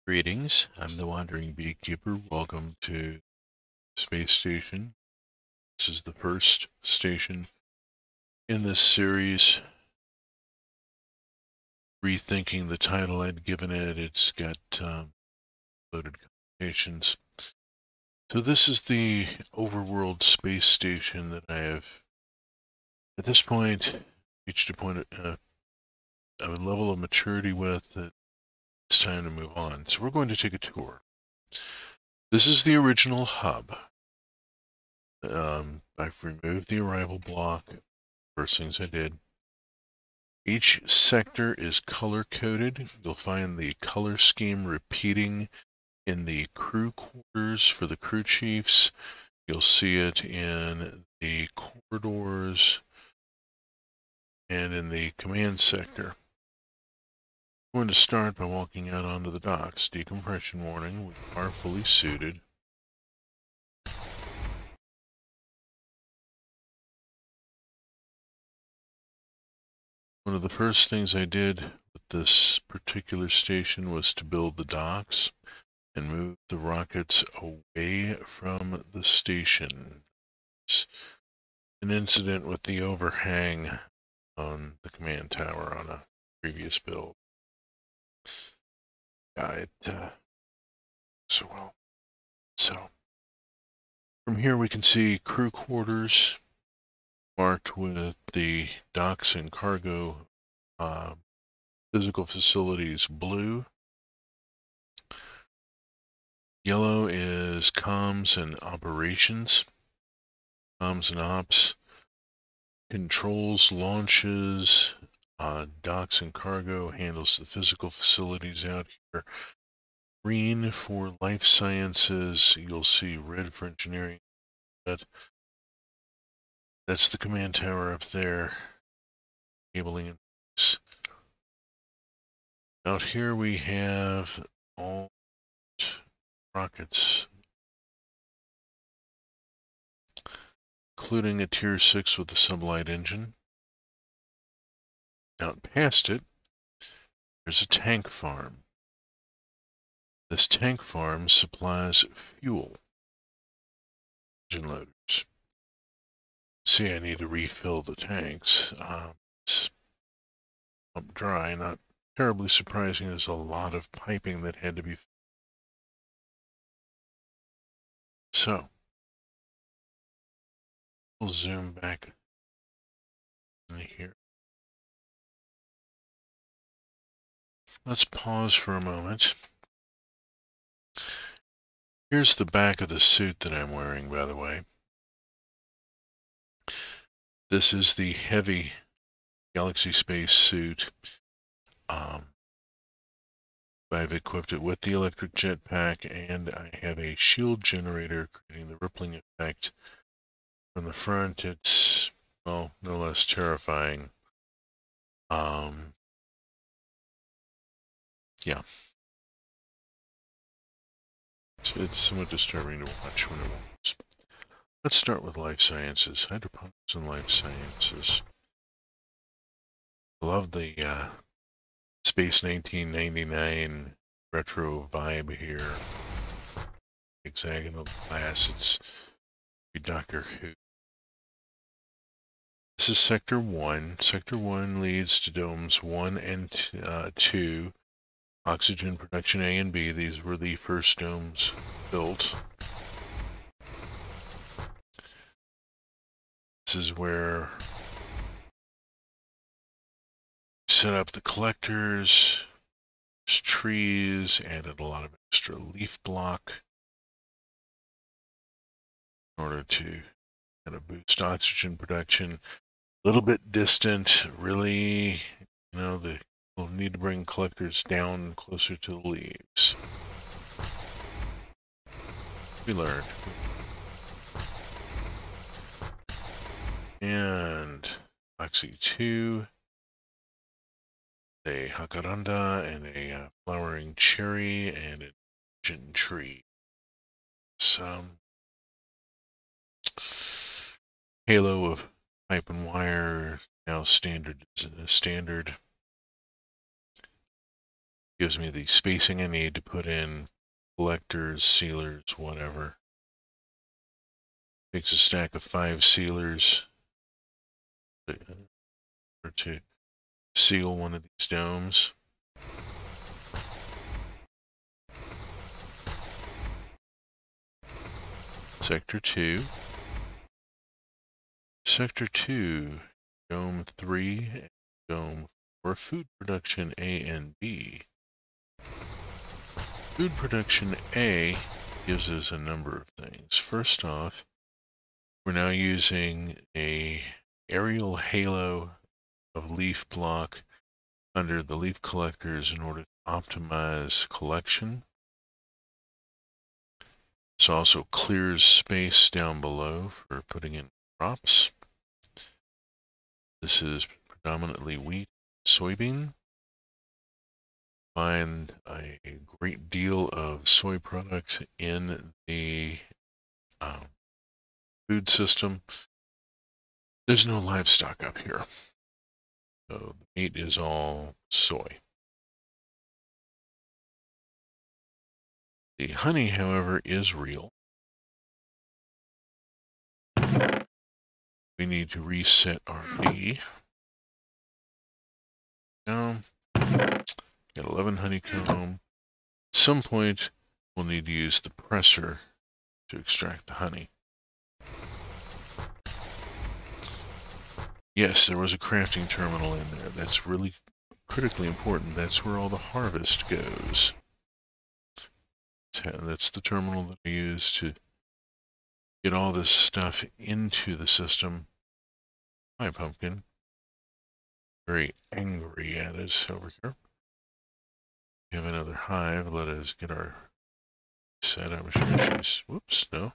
Greetings, I'm the Wandering Beekeeper. Welcome to Space Station. This is the first station in this series. Rethinking the title I'd given it, it's got loaded connotations. So this is the Overworld Space Station that I have, at this point, reached a point of a level of maturity with that it's time to move on. So we're going to take a tour. This is the original hub. I've removed the arrival block. First things I did. Each sector is color-coded. You'll find the color scheme repeating in the crew quarters for the crew chiefs. You'll see it in the corridors and in the command sector. I'm going to start by walking out onto the docks. Decompression warning, we are fully suited. One of the first things I did with this particular station was to build the docks and move the rockets away from the station. It's an incident with the overhang on the command tower on a previous build. It so well. So from here we can see crew quarters marked with the docks and cargo physical facilities blue. Yellow is comms and operations. Comms and ops. Controls launches. Docks and cargo handles the physical facilities out here. Green for life sciences. You'll see red for engineering. That's the command tower up there. Cabling and out here we have all rockets, including a Tier 6 with a sublight engine. Out past it, there's a tank farm. This tank farm supplies fuel. Engine loaders. See, I need to refill the tanks. It's pumped dry, not terribly surprising. There's a lot of piping that had to be. So, we'll zoom back in here. Let's pause for a moment. Here's the back of the suit that I'm wearing, by the way. This is the heavy Galaxy Space suit. I've equipped it with the electric jetpack, and I have a shield generator creating the rippling effect. From the front, it's, well, no less terrifying. Yeah. It's somewhat disturbing to watch when it moves. Let's start with life sciences. Hydroponics and life sciences. I love the Space 1999 retro vibe here. Hexagonal glass. It's Doctor Who. This is Sector 1. Sector 1 leads to domes 1 and 2. Oxygen production A and B. These were the first domes built. This is where we set up the collectors. There's trees, added a lot of extra leaf block in order to kind of boost oxygen production. A little bit distant, really, you know, we'll need to bring collectors down closer to the leaves. We learned. And Oxy 2, a jacaranda, and a flowering cherry, and a gin tree. Some halo of pipe and wire, now standard. Gives me the spacing I need to put in collectors, sealers, whatever. Takes a stack of 5 sealers to seal one of these domes. Sector 2. Sector 2, Dome 3, and Dome 4, food production A and B. Food production A gives us a number of things. First off, we're now using a aerial halo of leaf block under the leaf collectors in order to optimize collection. This also clears space down below for putting in crops. This is predominantly wheat, soybean. Find a great deal of soy products in the food system. There's no livestock up here, so the meat is all soy. The honey, however, is real. We need to reset our bee. Now, got 11 honeycomb. At some point, we'll need to use the presser to extract the honey. Yes, there was a crafting terminal in there. That's really critically important. That's where all the harvest goes. That's the terminal that I use to get all this stuff into the system. Hi, pumpkin. Very angry at us over here. We have another hive. Let us get our set. I'm sure she's... Whoops, no.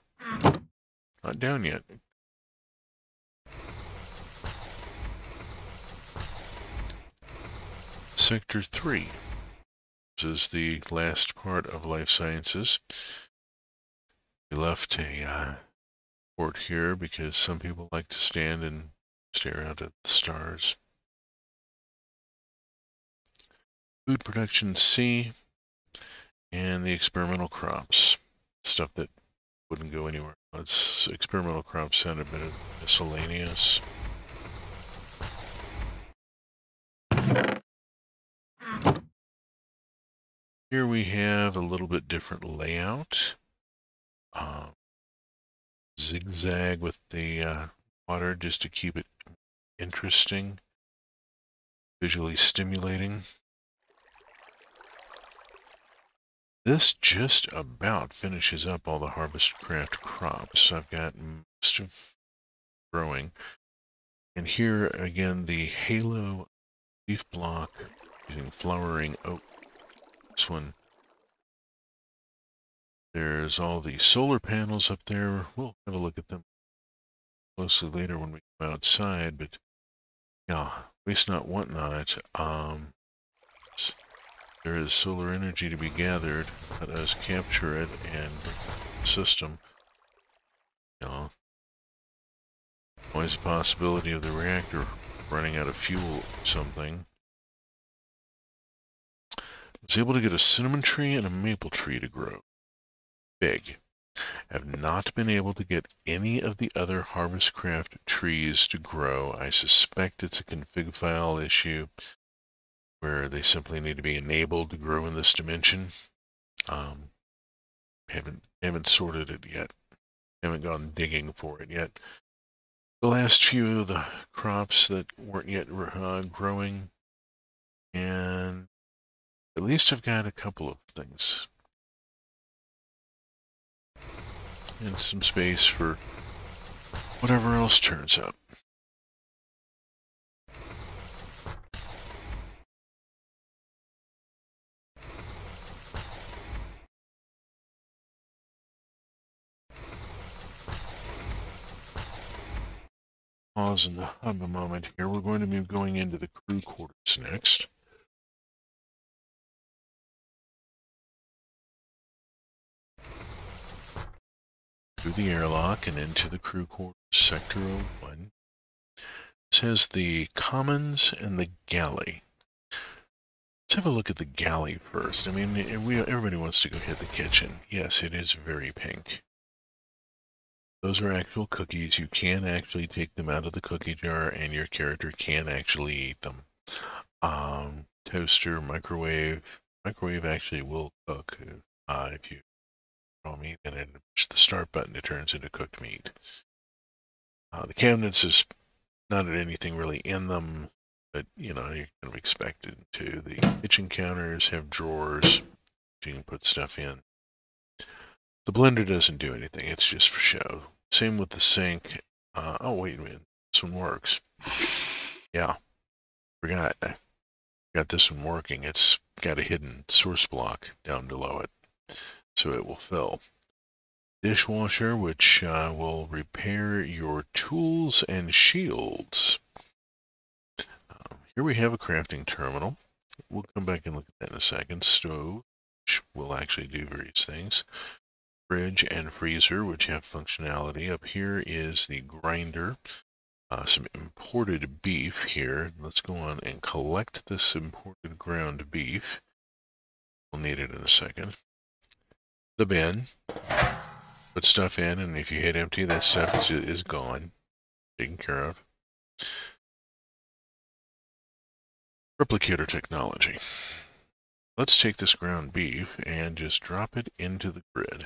Not down yet. Sector 3. This is the last part of life sciences. We left a port here because some people like to stand and stare out at the stars. Food production C, and the experimental crops. Stuff that wouldn't go anywhere. It's experimental crops sound a bit miscellaneous. Here we have a little bit different layout. Zigzag with the water just to keep it interesting, visually stimulating. This just about finishes up all the Harvestcraft crops. I've got most of growing. And here again, the halo leaf block using flowering oak. This one. There's all the solar panels up there. We'll have a look at them closely later when we come outside, but yeah, waste not, want not. There is solar energy to be gathered. Let us capture it and bring it to the system. Yeah. Always a possibility of the reactor running out of fuel or something. I was able to get a cinnamon tree and a maple tree to grow. Big. Have not been able to get any of the other Harvestcraft trees to grow. I suspect it's a config file issue where they simply need to be enabled to grow in this dimension. Haven't sorted it yet. Haven't gone digging for it yet. The last few of the crops that weren't yet growing, and at least I've got a couple of things. And some space for whatever else turns up. Pause in the hub a moment here. We're going to be going into the crew quarters next. Through the airlock and into the crew quarters, Sector 01. This has the commons and the galley. Let's have a look at the galley first. I mean, everybody wants to go hit the kitchen. Yes, it is very pink. Those are actual cookies. You can actually take them out of the cookie jar, and your character can actually eat them. Toaster, microwave. Microwave actually will cook if you raw meat and then push the start button, it turns into cooked meat. The cabinets is not anything really in them, but you know, you're kind of expected to. The kitchen counters have drawers you can put stuff in. The blender doesn't do anything, it's just for show. Same with the sink. Oh, wait a minute, this one works. Yeah, forgot. I got this one working. It's got a hidden source block down below it, so it will fill. Dishwasher, which will repair your tools and shields. Here we have a crafting terminal. We'll come back and look at that in a second. Stove, which will actually do various things. Fridge and freezer, which have functionality. Up here is the grinder. Some imported beef here. Let's go on and collect this imported ground beef. We'll need it in a second. The bin. Put stuff in, and if you hit empty, that stuff is gone. Taken care of. Replicator technology. Let's take this ground beef and just drop it into the grid.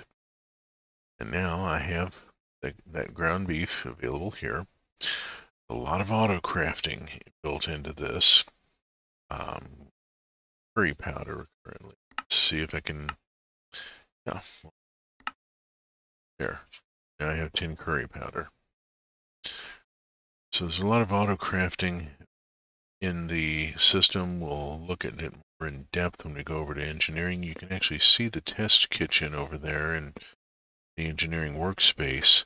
And now I have that ground beef available here. A lot of auto crafting built into this. Curry powder currently. Let's see if I can. Yeah. There. Now I have 10 curry powder. So there's a lot of auto crafting in the system. We'll look at it more in depth when we go over to engineering. You can actually see the test kitchen over there and the engineering workspace.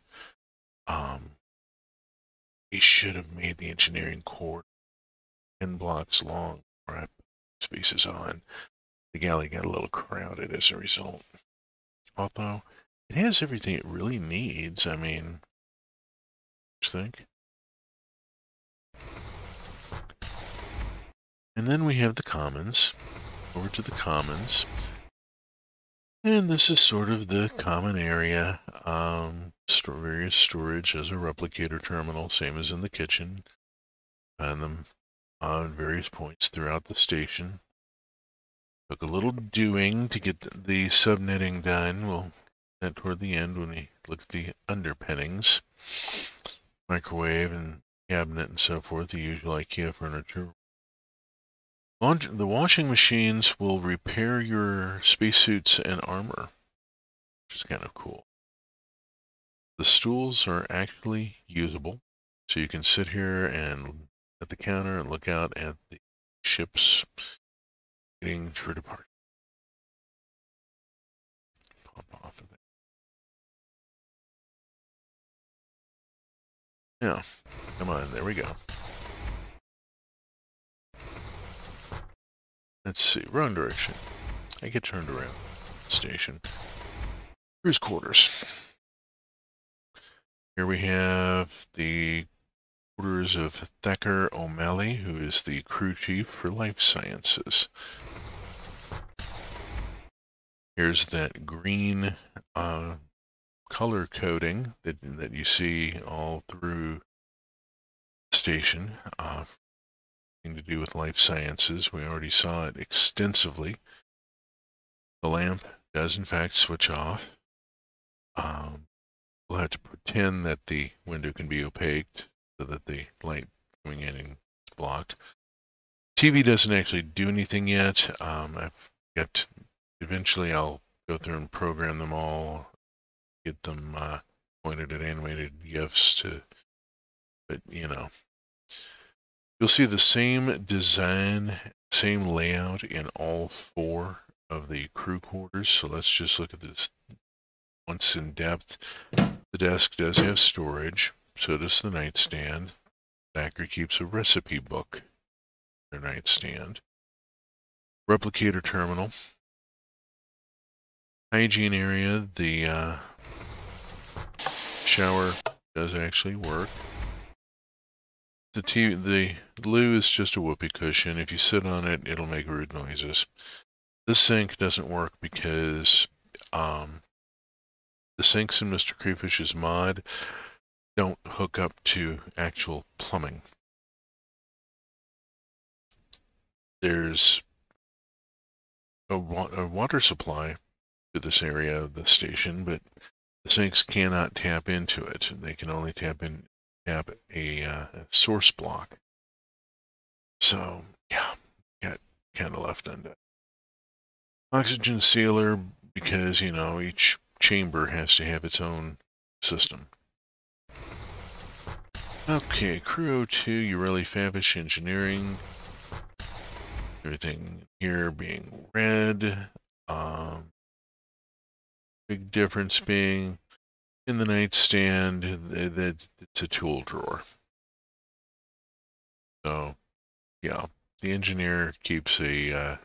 We should have made the engineering core 10 blocks long before I put spaces on. The galley got a little crowded as a result. Although it has everything it really needs. I mean, what do you think? And then we have the commons. Over to the commons. And this is sort of the common area. Various storage as a replicator terminal, same as in the kitchen. Find them on various points throughout the station. Took a little doing to get the subnetting done. We'll do that toward the end when we look at the underpinnings. Microwave and cabinet and so forth, the usual IKEA furniture. The washing machines will repair your spacesuits and armor, which is kind of cool. The stools are actually usable, so you can sit here and at the counter and look out at the ships waiting for departure. Pop off of it. Yeah, come on, there we go. Let's see, wrong direction. I get turned around. Station. Crew's quarters. Here we have the quarters of Thacker O'Malley, who is the crew chief for life sciences. Here's that green color coding that you see all through the station. To do with life sciences. We already saw it extensively. The lamp does in fact switch off. We'll have to pretend that the window can be opaqued so that the light coming in is blocked. TV doesn't actually do anything yet. Eventually I'll go through and program them all, get them pointed at animated GIFs but you know. You'll see the same design, same layout in all 4 of the crew quarters. So let's just look at this once in depth. The desk does have storage, so does the nightstand. Thacker keeps a recipe book in their nightstand. Replicator terminal. Hygiene area, the shower does actually work. The loo is just a whoopee cushion. If you sit on it, it'll make rude noises. This sink doesn't work because the sinks in Mr. Crayfish's mod don't hook up to actual plumbing. There's a water supply to this area of the station, but the sinks cannot tap into it. They can only tap a source block. So, yeah, got kind of left undone. Oxygen sealer, because, you know, each chamber has to have its own system. Okay, crew 02, Ureli Favish Engineering. Everything here being red. Big difference being in the nightstand that it's a tool drawer. So, yeah, the engineer keeps a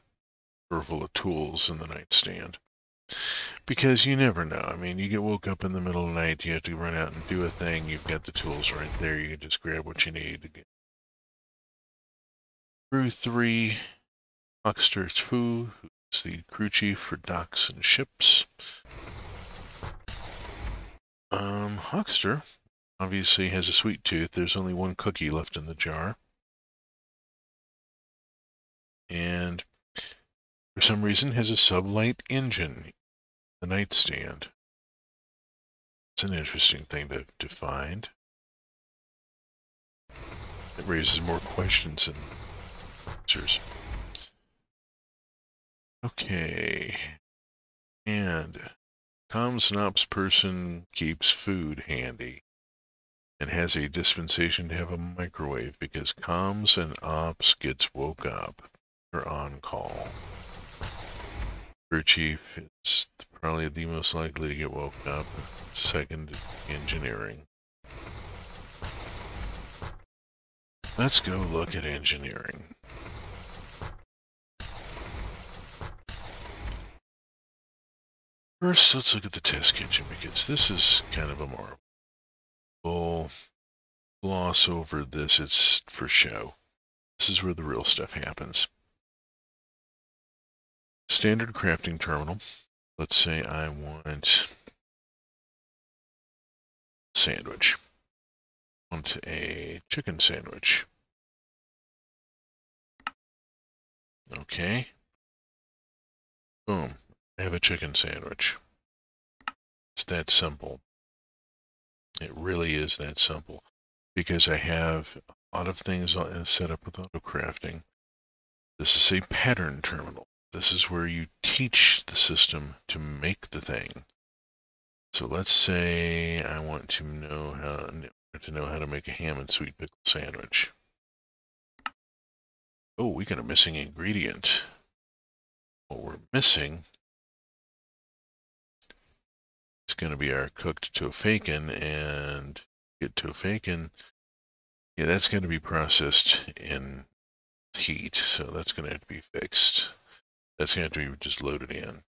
drawer full of tools in the nightstand. Because you never know. I mean, you get woke up in the middle of the night, you have to run out and do a thing, you've got the tools right there, you can just grab what you need. Crew 3, Huckster's Fu, who's the crew chief for docks and ships. Huckster obviously has a sweet tooth. There's only one cookie left in the jar. And for some reason has a sublight engine, the nightstand. It's an interesting thing to find. It raises more questions than answers. Okay. And comms and ops person keeps food handy and has a dispensation to have a microwave because comms and ops gets woke up or on call. Crew chief is probably the most likely to get woken up. Second, engineering. Let's go look at engineering. First, let's look at the test kitchen because this is kind of a marvel. We'll gloss over this, it's for show. This is where the real stuff happens. Standard crafting terminal. Let's say I want a sandwich. I want a chicken sandwich. Okay. Boom. I have a chicken sandwich. It's that simple. It really is that simple. Because I have a lot of things set up with auto crafting. This is a pattern terminal. This is where you teach the system to make the thing. So let's say I want to know how to make a ham and sweet pickle sandwich. Oh, we got a missing ingredient. What we're missing is going to be our cooked tofacon, and get tofacon. Yeah, that's going to be processed in heat, so that's going to have to be fixed. That's going to have to be just loaded in.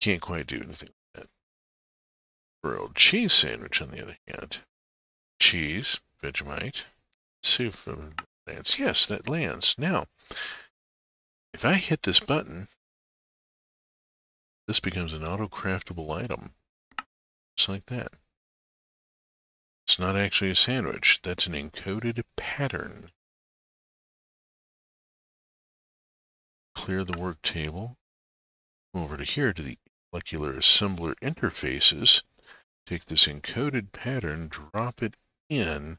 Can't quite do anything with that. Grilled cheese sandwich, on the other hand. Cheese, Vegemite. Let's see if it lands. Yes, that lands. Now, if I hit this button, this becomes an auto-craftable item. Just like that. It's not actually a sandwich. That's an encoded pattern. Clear the work table. Come over to here to the molecular assembler interfaces. Take this encoded pattern, drop it in,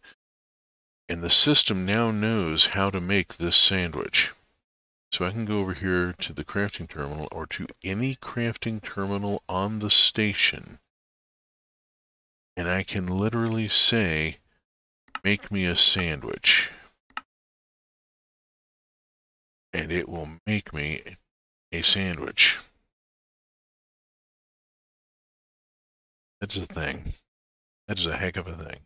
and the system now knows how to make this sandwich. So I can go over here to the crafting terminal or to any crafting terminal on the station, and I can literally say, make me a sandwich. And it will make me a sandwich. That's a thing. That is a heck of a thing.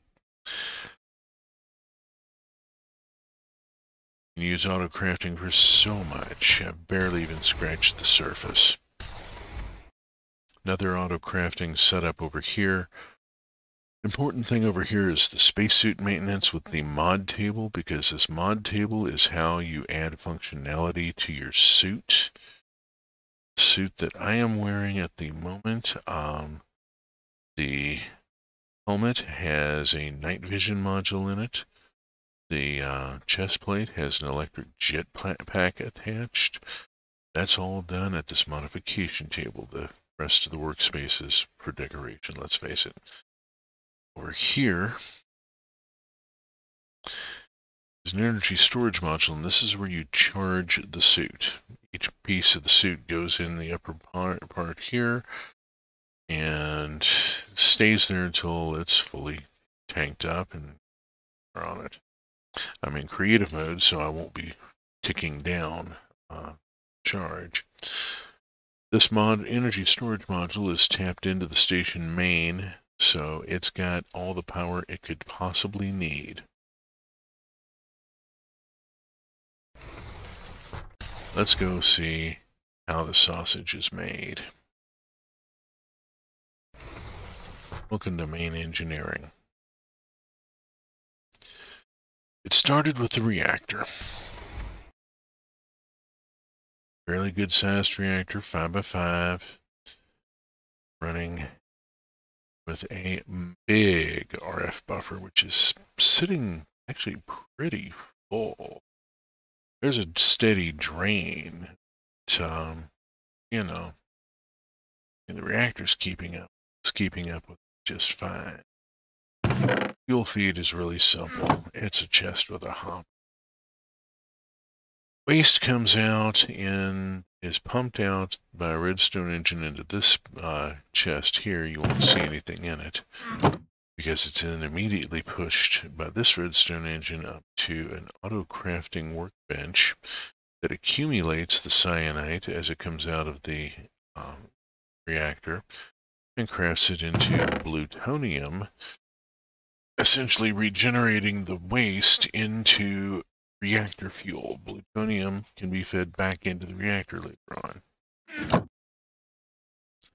You can use auto crafting for so much. I've barely even scratched the surface. Another auto crafting setup over here. Important thing over here is the spacesuit maintenance with the mod table, because this mod table is how you add functionality to your suit. Suit that I am wearing at the moment, the helmet has a night vision module in it. The chest plate has an electric jet pack attached. That's all done at this modification table. The rest of the workspace is for decoration, let's face it. Over here is an energy storage module, and this is where you charge the suit. Each piece of the suit goes in the upper part here and stays there until it's fully tanked up and we're on it. I'm in creative mode, so I won't be ticking down charge. This energy storage module is tapped into the station main, so it's got all the power it could possibly need. Let's go see how the sausage is made. Welcome to main engineering. It started with the reactor. Fairly good sized reactor, 5x5, running with a big RF buffer, which is sitting actually pretty full. There's a steady drain, but, you know, and the reactor's keeping up. It's keeping up with just fine. Fuel feed is really simple. It's a chest with a hop. Waste comes out and is pumped out by a redstone engine into this chest here. You won't see anything in it because it's then immediately pushed by this redstone engine up to an auto-crafting workbench that accumulates the cyanite as it comes out of the reactor and crafts it into plutonium, essentially regenerating the waste into reactor fuel. Plutonium can be fed back into the reactor later on.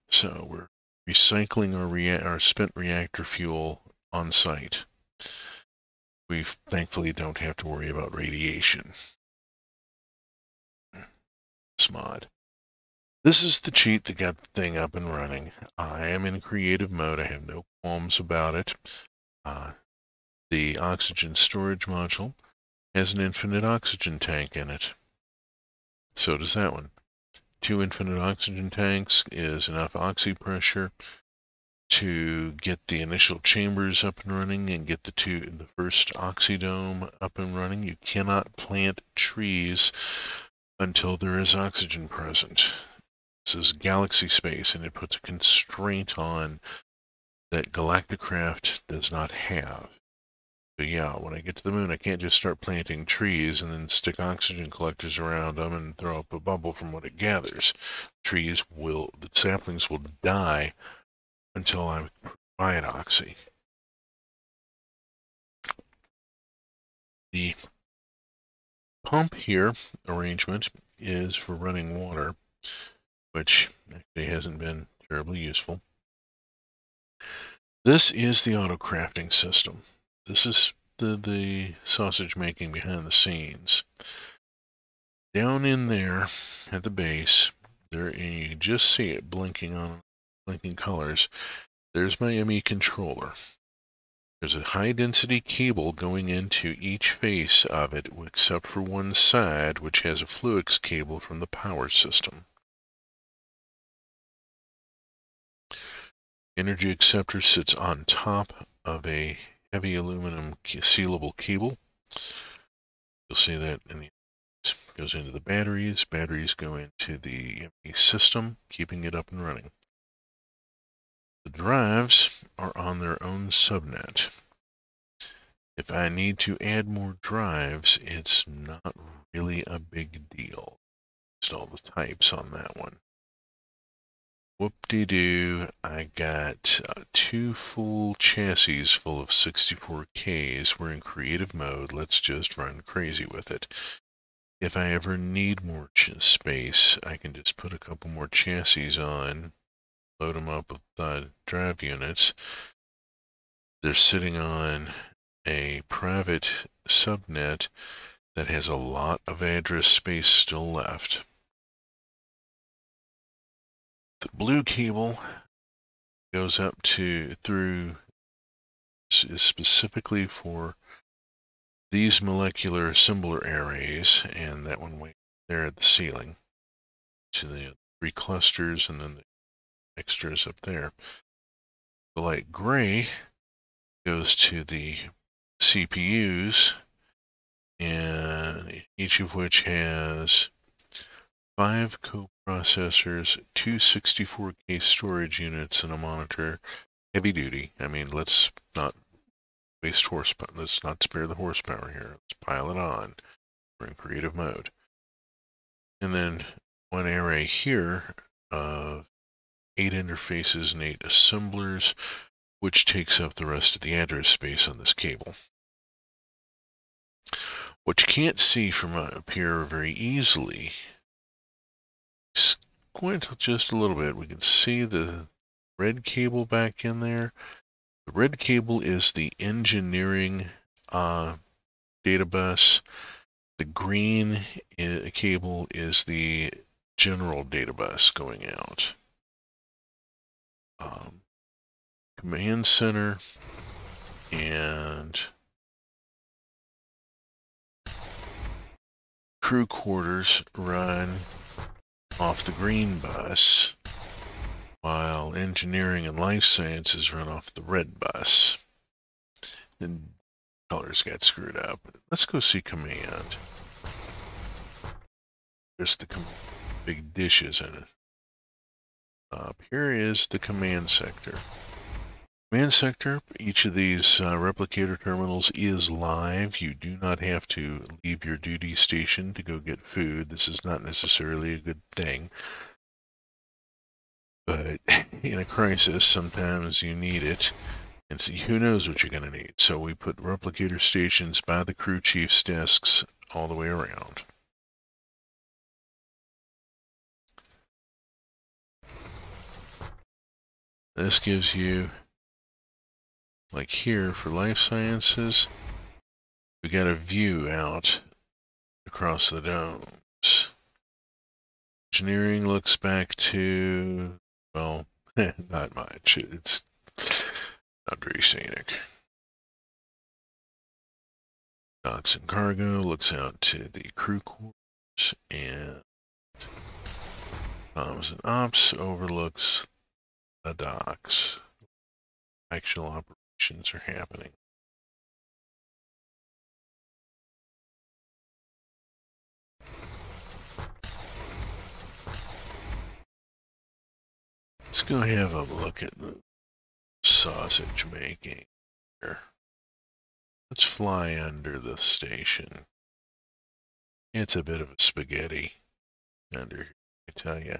So we're recycling our spent reactor fuel on site. We thankfully don't have to worry about radiation. Smod. This is the cheat that got the thing up and running. I am in creative mode. I have no qualms about it. The oxygen storage module has an infinite oxygen tank in it. So does that one. 2 infinite oxygen tanks is enough oxy pressure to get the initial chambers up and running and get the first oxydome up and running. You cannot plant trees until there is oxygen present. This is galaxy space, and it puts a constraint on that Galacticraft does not have. So yeah, when I get to the moon, I can't just start planting trees and then stick oxygen collectors around them and throw up a bubble from what it gathers. The saplings will die until I provide oxy. The pump here arrangement is for running water, which actually hasn't been terribly useful. This is the auto-crafting system. This is the sausage making behind the scenes. Down in there at the base, you just see it blinking colors. There's my ME controller. There's a high density cable going into each face of it, except for one side, which has a Fluix cable from the power system. Energy acceptor sits on top of a heavy aluminum sealable cable. You'll see that goes into the batteries. Batteries go into the ME system, keeping it up and running. The drives are on their own subnet. If I need to add more drives, it's not really a big deal. Install the types on that one. Whoop-de-doo, I got 2 full chassis full of 64Ks. We're in creative mode. Let's just run crazy with it. If I ever need more space, I can just put a couple more chassis on, load them up with drive units, They're sitting on a private subnet that has a lot of address space still left. The blue cable goes up through specifically for these molecular assembler arrays, and that one way there at the ceiling to the 3 clusters and then the extras up there. The light gray goes to the CPUs, and each of which has 5 coprocessors, 2 64K storage units, and a monitor. Heavy duty. I mean, let's not waste horsepower. Let's not spare the horsepower here. Let's pile it on. We're in creative mode. And then one array here of 8 interfaces and 8 assemblers, which takes up the rest of the address space on this cable. What you can't see from up here very easily, squint just a little bit, we can see the red cable back in there. The red cable is the engineering data bus. The green cable is the general data bus going out. Command center and crew quarters run off the green bus, while engineering and life sciences run off the red bus. And colors got screwed up. Let's go see command. There's the big dishes in it. Here is the command sector. Command sector, each of these replicator terminals is live. You do not have to leave your duty station to go get food. This is not necessarily a good thing. But in a crisis, sometimes you need it. And see, who knows what you're going to need. So we put replicator stations by the crew chief's desks all the way around. This gives you, like here for life sciences, we got a view out across the domes. Engineering looks back to, well, not much. It's not very scenic. Docks and cargo looks out to the crew quarters, and comms and ops overlooks the docks. Actual operations are happening. Let's go have a look at the sausage making here. Let's fly under the station. It's a bit of a spaghetti under here, I tell you.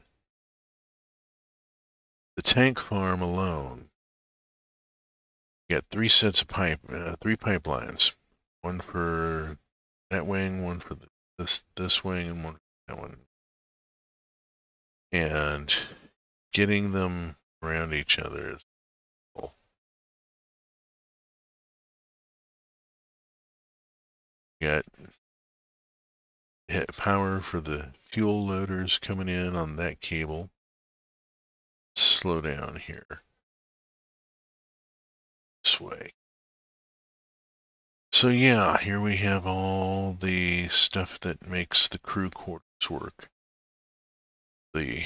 The tank farm alone, you got 3 sets of 3 pipelines. One for that wing, one for this wing, and one for that one. And getting them around each other is cool. You got power for the fuel loaders coming in on that cable. Slow down here. This way. So yeah, here we have all the stuff that makes the crew quarters work. The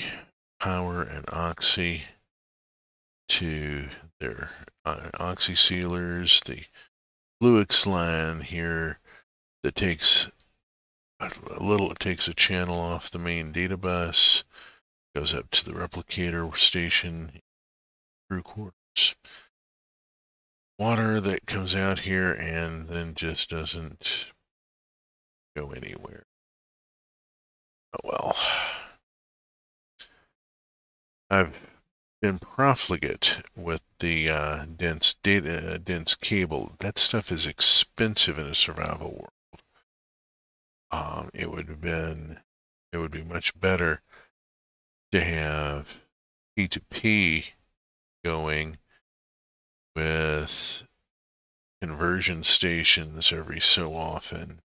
power and oxy to their oxy sealers, the Fluix line here that takes it takes a channel off the main data bus, goes up to the replicator station, crew quarters. Water that comes out here and then just doesn't go anywhere. Oh well. I've been profligate with the dense cable. That stuff is expensive in a survival world. It would be much better to have P2P going with conversion stations every so often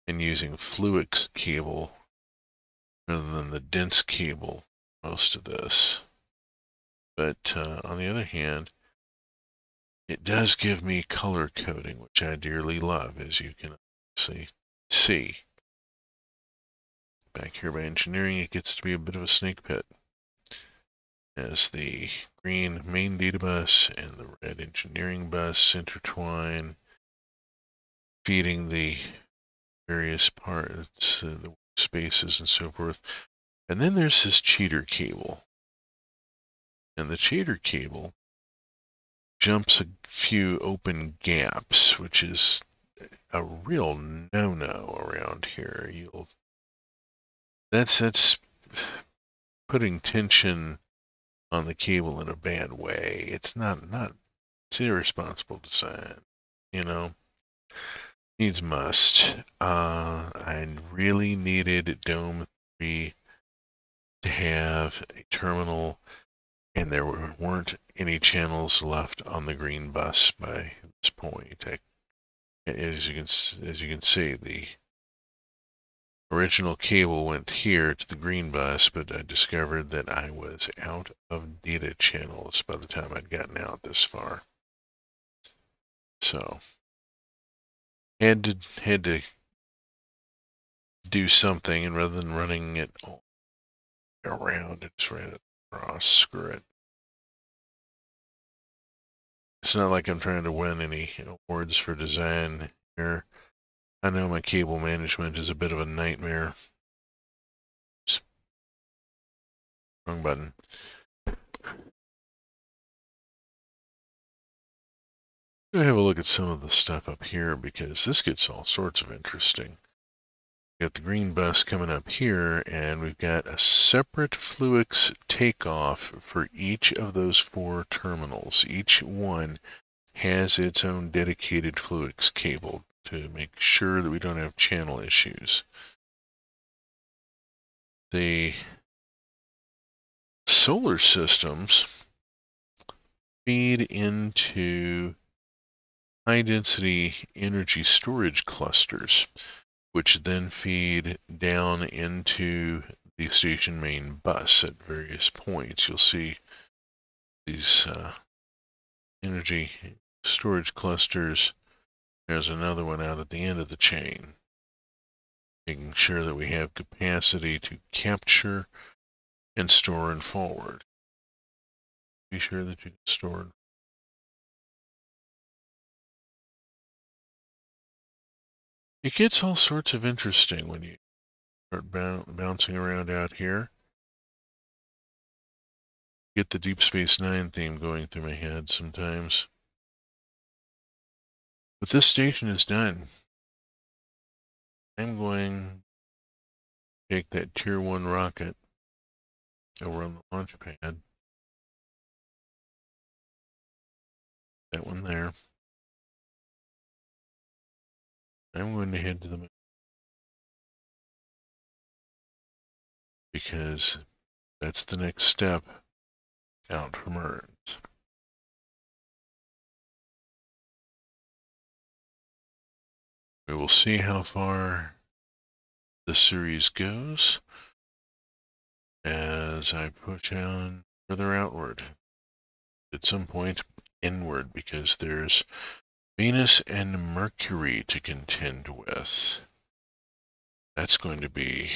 and using fluix cable rather than the dense cable most of this. But on the other hand, it does give me color coding, which I dearly love, as you can obviously see. Back here by engineering, it gets to be a bit of a snake pit, as the green main data bus and the red engineering bus intertwine, feeding the various parts, the spaces and so forth. And then there's this cheater cable. And the cheater cable jumps a few open gaps, which is a real no-no around here. That's putting tension on the cable in a bad way. It's it's irresponsible design, you know. Needs must. I really needed Dome 3 to have a terminal, and there weren't any channels left on the green bus by this point. As you can see, the original cable went here to the green bus, but I discovered that I was out of data channels by the time I'd gotten out this far. So had to do something, and rather than running it all around, I just ran it across. Screw it. It's not like I'm trying to win any awards for design here. I know my cable management is a bit of a nightmare. Oops. Wrong button. We'll have a look at some of the stuff up here, because this gets all sorts of interesting. We got the green bus coming up here, and we've got a separate fluix takeoff for each of those 4 terminals. Each one has its own dedicated fluix cable to make sure that we don't have channel issues. The solar systems feed into high-density energy storage clusters, which then feed down into the station main bus at various points. You'll see these energy storage clusters. There's another one out at the end of the chain, making sure that we have capacity to capture and store and forward. Be sure that you can store. It gets all sorts of interesting when you start bouncing around out here. Get the Deep Space Nine theme going through my head sometimes. But this station is done. I'm going to take that Tier 1 rocket over on the launch pad. That one there. I'm going to head to the moon, because that's the next step out from Earth. We will see how far the series goes as I push on further outward. At some point inward, because there's Venus and Mercury to contend with. That's going to be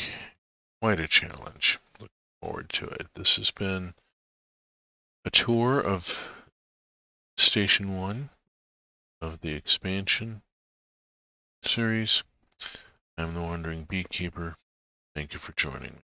quite a challenge. Looking forward to it. This has been a tour of Station 1 of the expansion series. I'm the Wandering Beekeeper. Thank you for joining me.